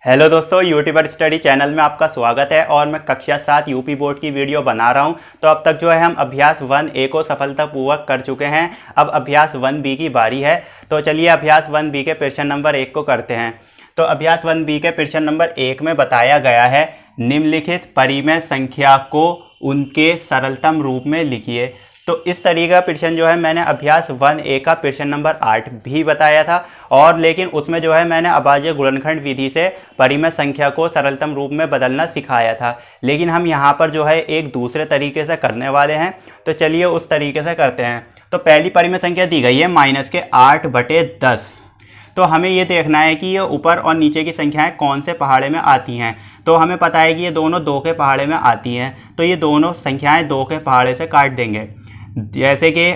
Hello दोस्तों, YouTuber study channel में आपका स्वागत है। और मैं कक्षा 7 यूपी बोर्ड की वीडियो बना रहा हूं। तो अब तक जो है हम अभ्यास 1A को सफलतापूर्वक कर चुके हैं। अब अभ्यास 1B की बारी है। तो चलिए अभ्यास 1B के प्रश्न नंबर 1 को करते हैं। तो अभ्यास 1B के प्रश्न नंबर 1 में बताया गया है, निम्नलिखित परिमेय संख्या को उनके सरलतम रूप में लिखिए। तो इस तरीके का प्रश्न जो है मैंने अभ्यास 1A का प्रश्न नंबर 8 भी बताया था, और लेकिन उसमें जो है मैंने अभाज्य गुणनखंड विधि से परिमेय संख्या को सरलतम रूप में बदलना सिखाया था। लेकिन हम यहाँ पर जो है एक दूसरे तरीके से करने वाले हैं। तो चलिए उस तरीके से करते हैं। तो पहली परिमेय संख्या दी गई है -8/10। तो हमें ये देखना है कि ये ऊपर और नीचे की संख्याएं कौन से पहाड़े में आती हैं। तो हमें पता है कि ये दोनों 2 के पहाड़े में आती हैं। तो ये दोनों संख्याएं 2 के पहाड़े से काट देंगे। जैसे कि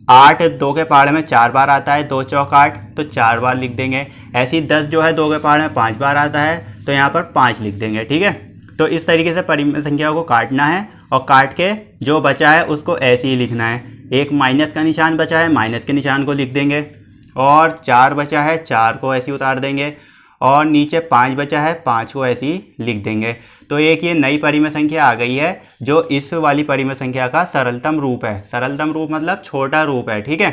8 2 के पहाड़े में 4 बार आता है, 2 चौक 8, तो 4 बार लिख देंगे। ऐसे ही 10 जो है 2 के पहाड़े में 5 बार आता है, तो यहाँ पर 5 लिख देंगे। ठीक है, तो इस तरीके से परिमेय संख्या को काटना है, और काट के जो बचा है उसको ऐसे ही लिखना है। एक माइनस का निशान बचा है, माइनस के निशान को लिख देंगे। और 4 बचा है, 4 को ऐसे ही उतार देंगे। और नीचे 5 बचा है, 5 को ऐसे ही लिख देंगे। तो एक ये नई परिमेय संख्या आ गई है जो इस वाली परिमेय संख्या का सरलतम रूप है। सरलतम रूप मतलब छोटा रूप है। ठीक है,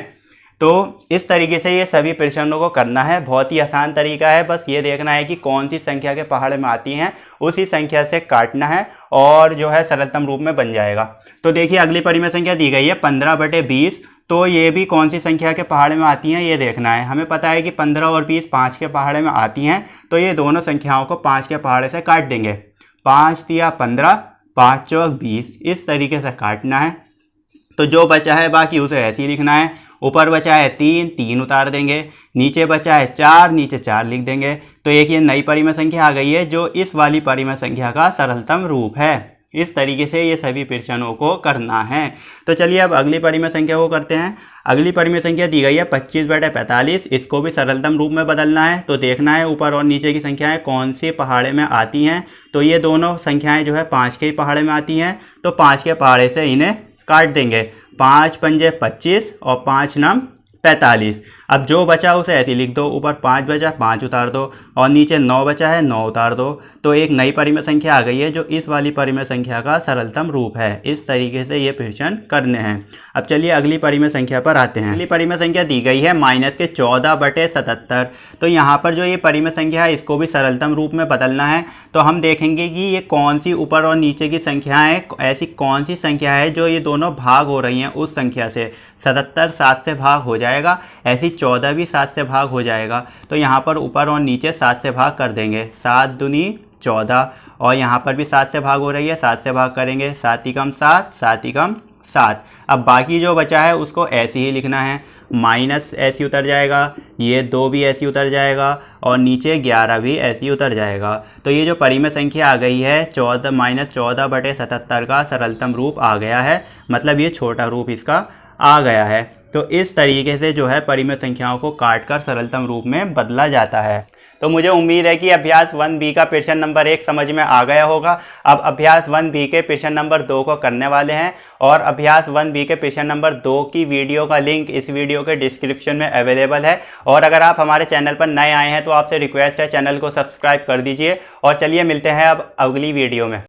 तो इस तरीके से ये सभी प्रश्नों को करना है। बहुत ही आसान तरीका है, बस ये देखना है कि कौन सी संख्या के पहाड़े में आती हैं, उसी संख्या से काटना है और जो है सरलतम रूप में बन जाएगा। तो देखिए अगली परिमेय संख्या दी गई है 15/20। तो ये भी कौन सी संख्या के पहाड़े में आती हैं ये देखना है। हमें पता है कि 15 और 20 5 के पहाड़े में आती हैं। तो ये दोनों संख्याओं को 5 के पहाड़े से काट देंगे। 5 तिया 15, 5 चौक 20, इस तरीके से काटना है। तो जो बचा है बाकी उसे ऐसे ही लिखना है। ऊपर बचा है 3, 3 उतार देंगे। नीचे बचा है 4, नीचे 4 लिख देंगे। तो एक ये नई परिमेय संख्या आ गई है जो इस वाली परिमेय संख्या का सरलतम रूप है। इस तरीके से ये सभी प्रश्नों को करना है। तो चलिए अब अगली परिमेय संख्या को करते हैं। अगली परिमेय संख्या दी गई है 25/45। इसको भी सरलतम रूप में बदलना है। तो देखना है ऊपर और नीचे की संख्याएं कौन से पहाड़े में आती हैं। तो ये दोनों संख्याएं जो है 5 के ही पहाड़े में आती हैं। तो 5 के पहाड़े से इन्हें काट देंगे। 5 पंजे 25 और 5 नम 45। अब जो बचा उसे ऐसे लिख दो। ऊपर 5 बचा, 5 उतार दो, और नीचे 9 बचा है, 9 उतार दो। तो एक नई परिमेय संख्या आ गई है जो इस वाली परिमेय संख्या का सरलतम रूप है। इस तरीके से ये प्रश्न करने हैं। अब चलिए अगली परिमेय संख्या पर आते हैं। अगली परिमेय संख्या दी गई है -14/77। तो यहाँ पर जो ये परिमेय संख्या है इसको भी सरलतम रूप में बदलना है। तो हम देखेंगे कि ये कौन सी ऊपर और नीचे की संख्याएं, ऐसी कौन सी संख्या है जो ये दोनों भाग हो रही हैं उस संख्या से। 77 7 से भाग हो जाएगा, ऐसी 14 भी 7 से भाग हो जाएगा। तो यहाँ पर ऊपर और नीचे 7 से भाग कर देंगे। 7 दूनी 14, और यहाँ पर भी 7 से भाग हो रही है, 7 से भाग करेंगे। 7 एकम 7, 7 एकम 7। अब बाकी जो बचा है उसको ऐसे ही लिखना है। माइनस ऐसे उतर जाएगा, ये 2 भी ऐसे उतर जाएगा, और नीचे 11 भी ऐसे उतर जाएगा। तो ये जो परिमेय संख्या आ गई है 14/77 का सरलतम रूप आ गया है। मतलब ये छोटा रूप इसका आ गया है। तो इस तरीके से जो है परिमेय संख्याओं को काटकर सरलतम रूप में बदला जाता है। तो मुझे उम्मीद है कि अभ्यास 1B का प्रश्न नंबर 1 समझ में आ गया होगा। अब अभ्यास 1B के प्रश्न नंबर 2 को करने वाले हैं, और अभ्यास 1B के प्रश्न नंबर 2 की वीडियो का लिंक इस वीडियो के डिस्क्रिप्शन में अवेलेबल है। और अगर आप हमारे चैनल पर नए आए हैं तो आपसे रिक्वेस्ट है चैनल को सब्सक्राइब कर दीजिए। और चलिए मिलते हैं अब अगली वीडियो में।